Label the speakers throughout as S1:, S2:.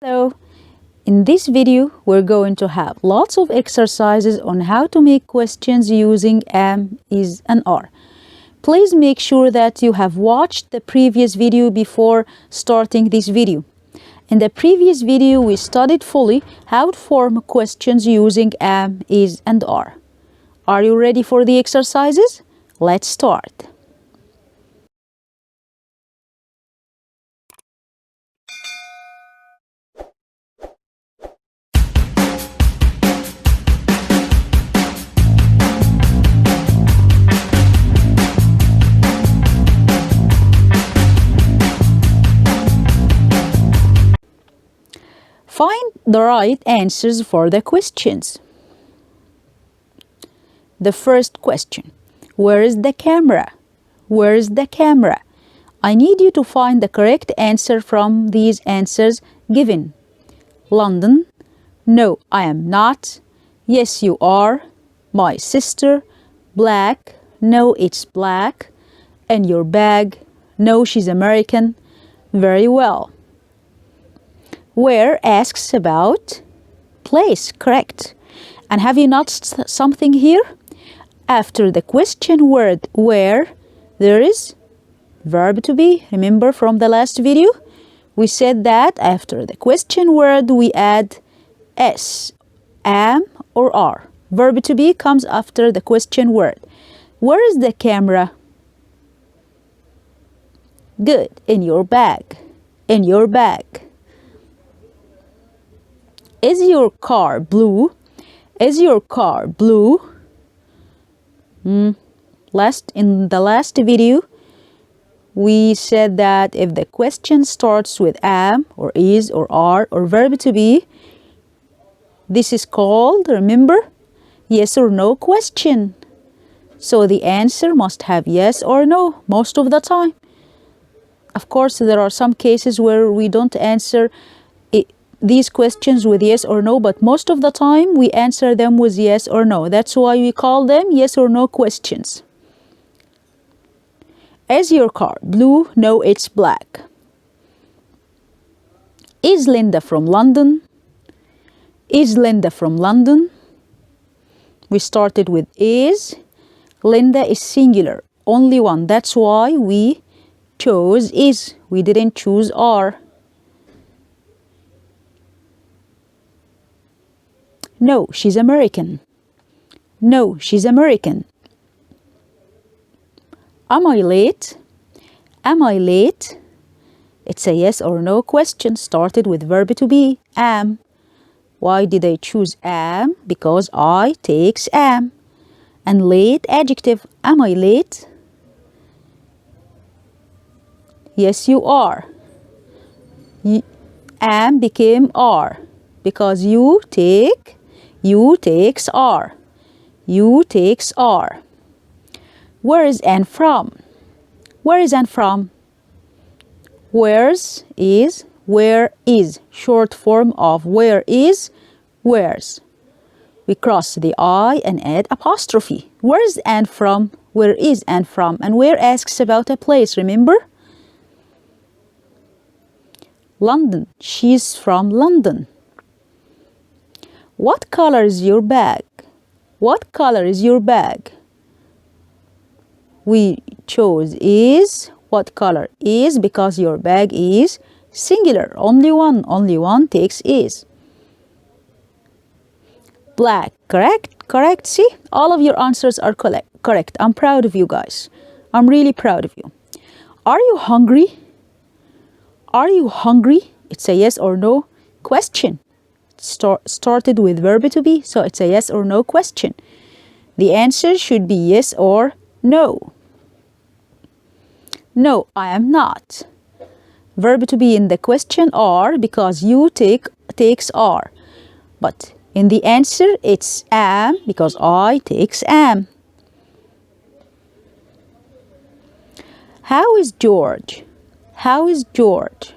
S1: Hello! In this video, we're going to have lots of exercises on how to make questions using am, is, and are. Please make sure that you have watched the previous video before starting this video. In the previous video, we studied fully how to form questions using am, is, and are. Are you ready for the exercises? Let's start. Find the right answers for the questions. The first question, where is the camera? Where is the camera? I need you to find the correct answer from these answers given. London. No, I am not. Yes, you are. My sister. Black. No, it's black. And your bag. No, she's American. Very well. Where asks about place, correct. And have you noticed something here? After the question word where, there is verb to be. Remember from the last video? We said that after the question word we add s, am, or are. Verb to be comes after the question word. Where is the camera? Good. In your bag. In your bag. Is your car blue? Is your car blue? In the last video, we said that if the question starts with am, or is, or are, or verb to be, this is called, remember, yes or no question. So the answer must have yes or no most of the time. Of course, there are some cases where we don't answer these questions with yes or no, but most of the time we answer them with yes or no. That's why we call them yes or no questions. Is your car blue? No, it's black. Is Linda from London? Is Linda from London? We started with is. Linda is singular, only one. That's why we chose is. We didn't choose are. No, she's American. No, she's American. Am I late? Am I late? It's a yes or no question started with verb to be, am. Why did I choose am? Because I takes am. And late, adjective. Am I late? Yes, you are. Am became are because you takes are. You takes are. Where is Anne from? Where is Anne from? Where's is, where is. Short form of where is, where's. We cross the I and add apostrophe. Where is Anne from? Where is Anne from? And where asks about a place, remember? London. She's from London. What color is your bag? What color is your bag? We chose is. What color is? Because your bag is singular. Only one takes is. Black, correct? Correct. See, all of your answers are correct. I'm proud of you guys. I'm really proud of you. Are you hungry? Are you hungry? It's a yes or no question. Started with verb to be, so it's a yes or no question. The answer should be yes or no. No, I am not. Verb to be in the question are because you takes are. But in the answer it's am because I takes am. How is George? How is George?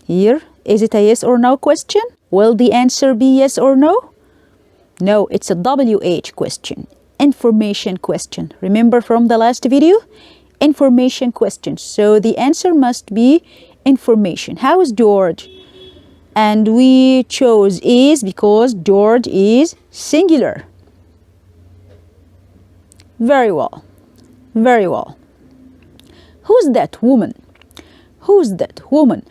S1: Here, is it a yes or no question? Will the answer be yes or no? No, it's a WH question. Information question. Remember from the last video? Information question. So the answer must be information. How is George? And we chose is because George is singular. Very well. Very well. Who's that woman? Who's that woman?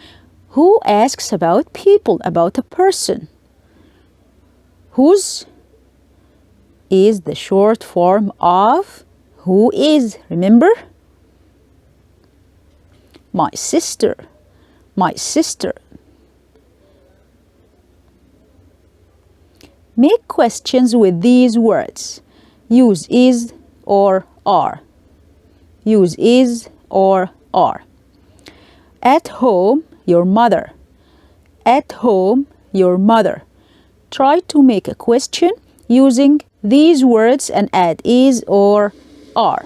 S1: Who asks about people, about a person? Whose is the short form of who is. Remember? My sister. My sister. Make questions with these words. Use is or are. Use is or are. At home, your mother. At home, your mother. Try to make a question using these words and add is or are.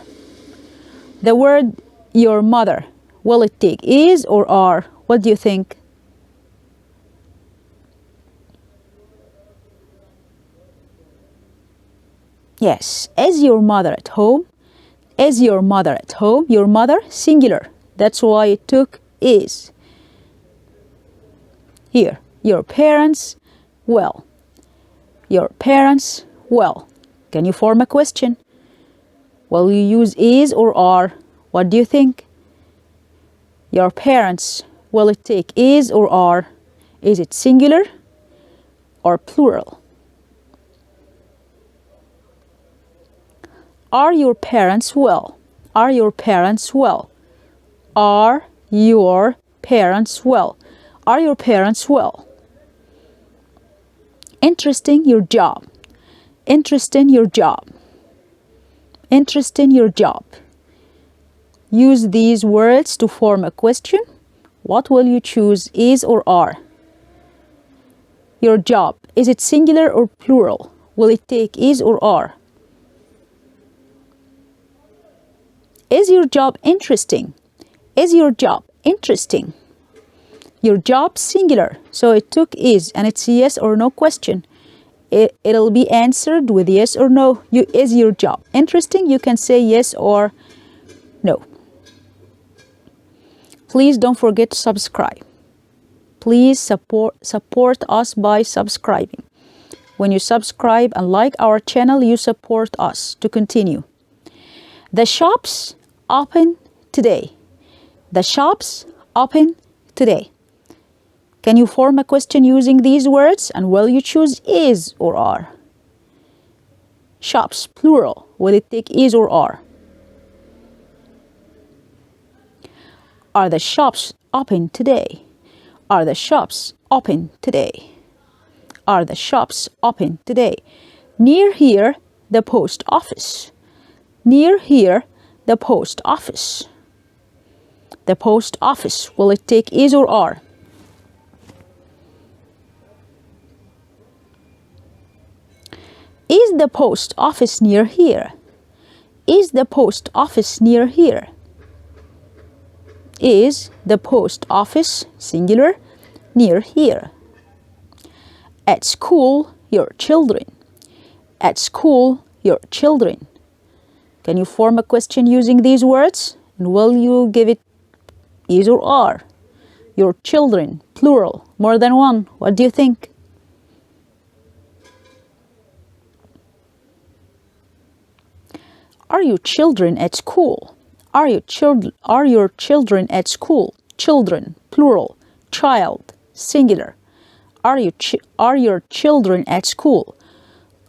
S1: The word your mother, will it take is or are? What do you think? Yes, is your mother at home? Is your mother at home? Your mother, singular. That's why it took is. Here, your parents, well. Your parents, well. Can you form a question? Will you use is or are? What do you think? Your parents, will it take is or are? Is it singular or plural? Are your parents well? Are your parents well? Are your parents well? Are your parents well? Interesting your job. Interest in your job. Interest in your job. Use these words to form a question. What will you choose, is or are? Your job, is it singular or plural? Will it take is or are? Is your job interesting? Is your job interesting? Your job, singular, so it took is and it's a yes or no question. It'll be answered with yes or no. Is your job interesting? You can say yes or no. Please don't forget to subscribe. Please support us by subscribing. When you subscribe and like our channel, you support us to continue. The shops open today. The shops open today. Can you form a question using these words? And will you choose is or are? Shops, plural. Will it take is or are? Are the shops open today? Are the shops open today? Are the shops open today? Near here, the post office. Near here, the post office. The post office. Will it take is or are? Is the post office near here? Is the post office near here? Is the post office, singular, near here? At school, your children. At school, your children. Can you form a question using these words? And will you give it is or are? Your children, plural, more than one. What do you think? Are your children at school? Are your children at school? Children, plural, child, singular. Are your children at school?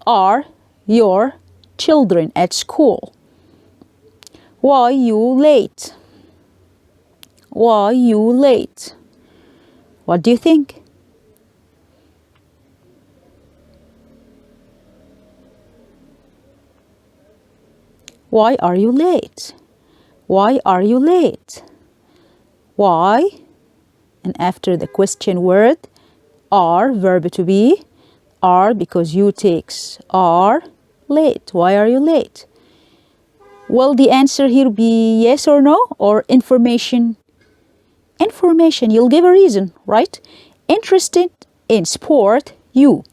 S1: Are your children at school? Why you late? Why you late? What do you think? Why are you late? Why are you late? Why? And after the question word, are, verb to be, are because you takes are late. Why are you late? Will the answer here be yes or no or information? Information, you'll give a reason, right? Interested in sport, you.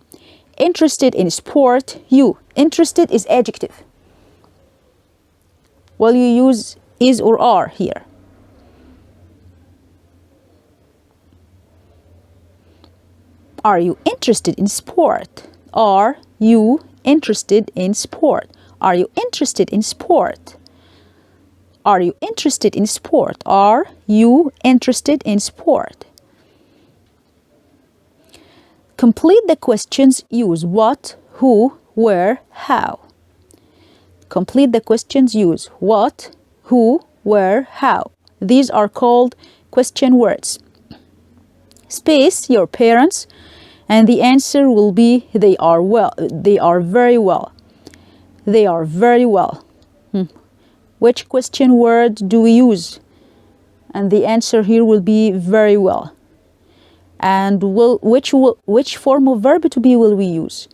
S1: Interested in sport, you. Interested is adjective. Will you use is or are here? Are you interested in sport? Are you interested in sport? Are you interested in sport? Are you interested in sport? Are you interested in sport? Complete the questions. Use what, who, where, how. Complete the questions. Use what, who, where, how. These are called question words. Space, your parents, and the answer will be they are well. They are very well. They are very well. Which question word do we use? And the answer here will be very well. And which form of verb to be will we use?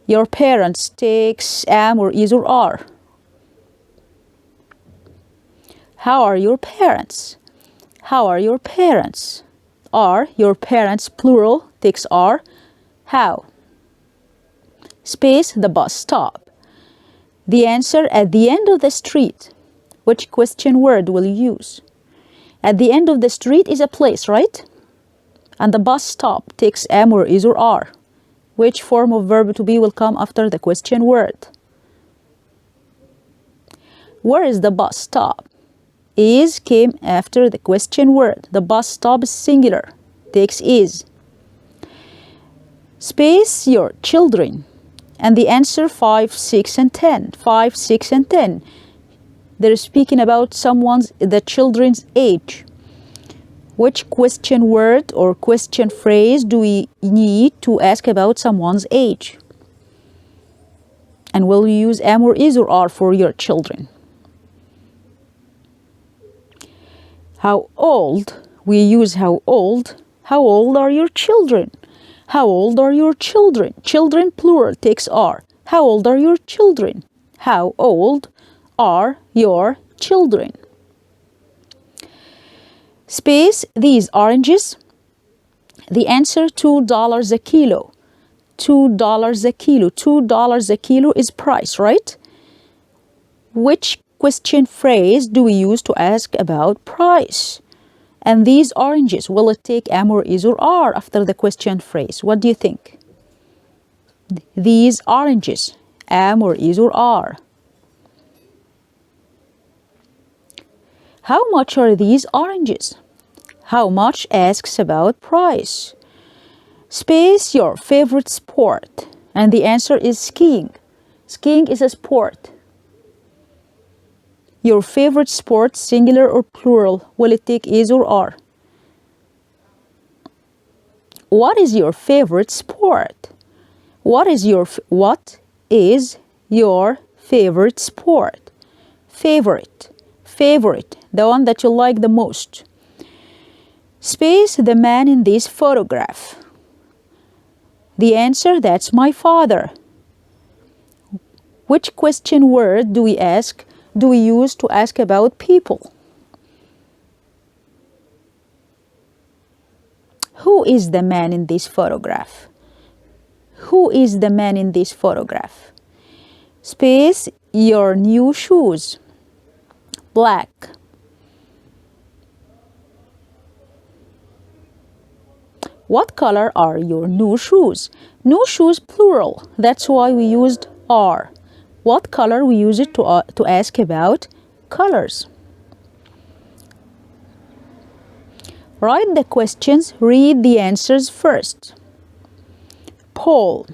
S1: Your parents takes am or is or are. How are your parents? How are your parents? Are your parents plural takes are. How? Space, the bus stop. The answer at the end of the street. Which question word will you use? At the end of the street is a place, right? And the bus stop takes am or is or are. Which form of verb to be will come after the question word? Where is the bus stop? Is came after the question word. The bus stop is singular. Takes is. Space, your children. And the answer 5, 6, and 10. 5, 6, and 10. They're speaking about the children's age. Which question word or question phrase do we need to ask about someone's age? And will you use am or is or are for your children? How old? We use how old. How old are your children? How old are your children? Children plural takes are. How old are your children? How old are your children? Space, these oranges. The answer $2 a kilo. $2 a kilo. $2 a kilo is price, right? Which question phrase do we use to ask about price? And these oranges, will it take am or is or are after the question phrase? What do you think? These oranges, am or is or are. How much are these oranges? How much asks about price. Space, your favorite sport. And the answer is skiing. Skiing is a sport. Your favorite sport, singular or plural, will it take is or are? What is your favorite sport? What is your favorite sport? Favorite, the one that you like the most. Space, the man in this photograph. The answer, that's my father. Which question word do we use to ask about people? Who is the man in this photograph? Who is the man in this photograph? Space, your new shoes. Black. What color are your new shoes? New shoes plural. That's why we used are. What color? We use it to ask about colors. Write the questions, read the answers first. Paul.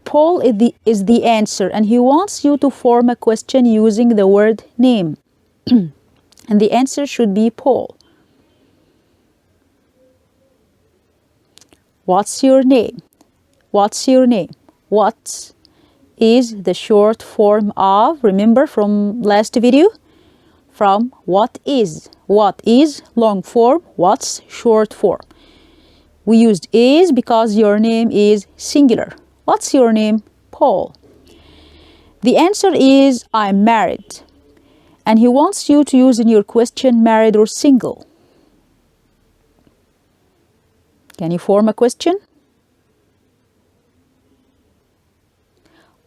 S1: Paul is the answer, and he wants you to form a question using the word name. And the answer should be Paul. What's your name? What's your name? What is the short form of, remember from last video? From what is. What is long form, what's short form. We used is because your name is singular. What's your name? Paul. The answer is I'm married. And he wants you to use in your question married or single. Can you form a question?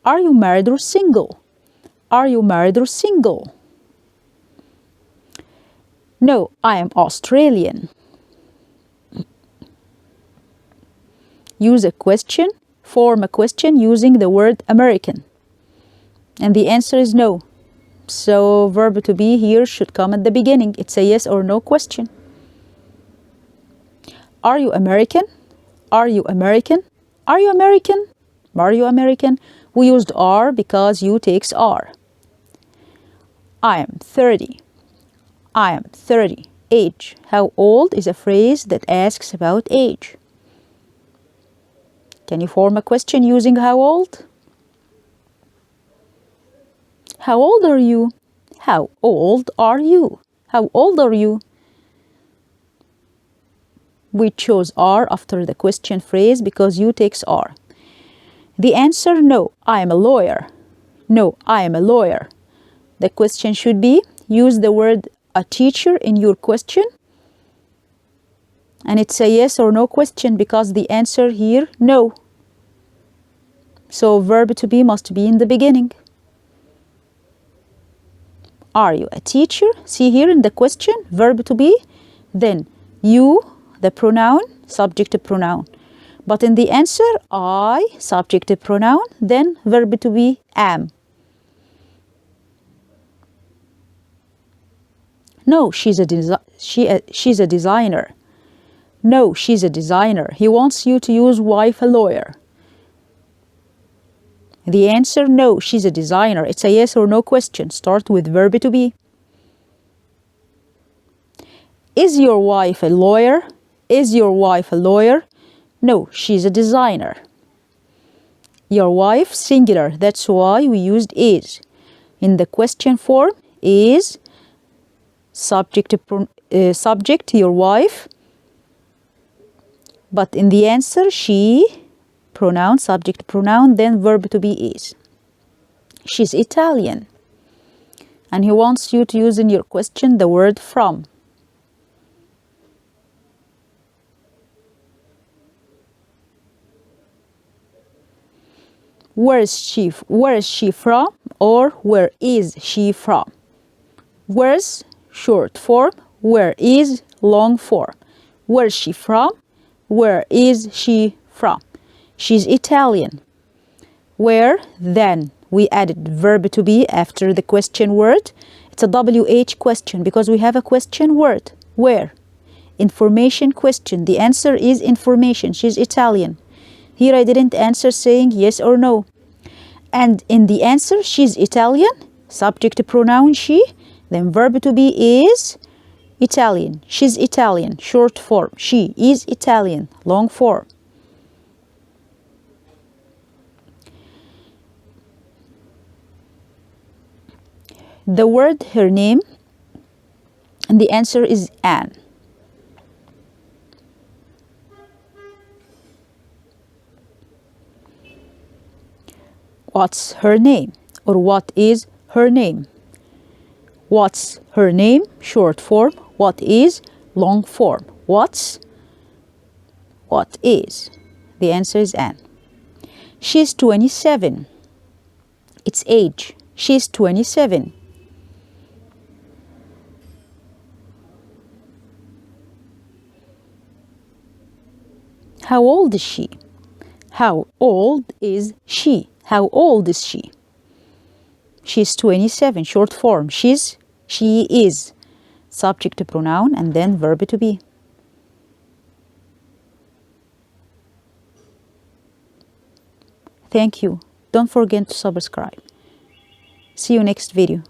S1: Are you married or single? Are you married or single? No, I am Australian. use a question, form a question using the word American. And the answer is no. So verb to be here should come at the beginning. It's a yes or no question. Are you American? Are you American? Are you American? Are you American? We used are because you takes are. I am 30. I am 30. Age. How old is a phrase that asks about age. Can you form a question using how old? How old are you? How old are you? How old are you? We chose are after the question phrase because you takes are. The answer, no, I am a lawyer. No, I am a lawyer. The question should be, use the word a teacher in your question. And it's a yes or no question because the answer here, no. So verb to be must be in the beginning. Are you a teacher? See here in the question, verb to be, then you, the pronoun, subject pronoun. But in the answer, I, subject pronoun, then verb to be, am. No, she's a designer. No, she's a designer. He wants you to use wife, a lawyer. The answer, no, she's a designer. It's a yes or no question. Start with verb to be. Is your wife a lawyer? Is your wife a lawyer? No, she's a designer. Your wife, singular. That's why we used is. In the question form, is subject, your wife. But in the answer, she, pronoun, subject pronoun, then verb to be is. She's Italian. And he wants you to use in your question the word from. Where is she from? Or where is she from? Where's short form, where is long form. Where's she from? Where is she from? She's Italian. Where, then we added verb to be after the question word. It's a WH question because we have a question word. Where? Information question. The answer is information. She's Italian. Here I didn't answer saying yes or no. And in the answer, she's Italian, subject pronoun she, then verb to be is Italian. She's Italian, short form. She is Italian, long form. The word her name, and the answer is Anne. What's her name? Or what is her name? What's her name? Short form. What is? Long form. What's? What is? The answer is Anne. She's 27. It's age. She's 27. How old is she? How old is she? How old is she? She's 27, short form. She is. Subject to pronoun and then verb to be. Thank you. Don't forget to subscribe. See you next video.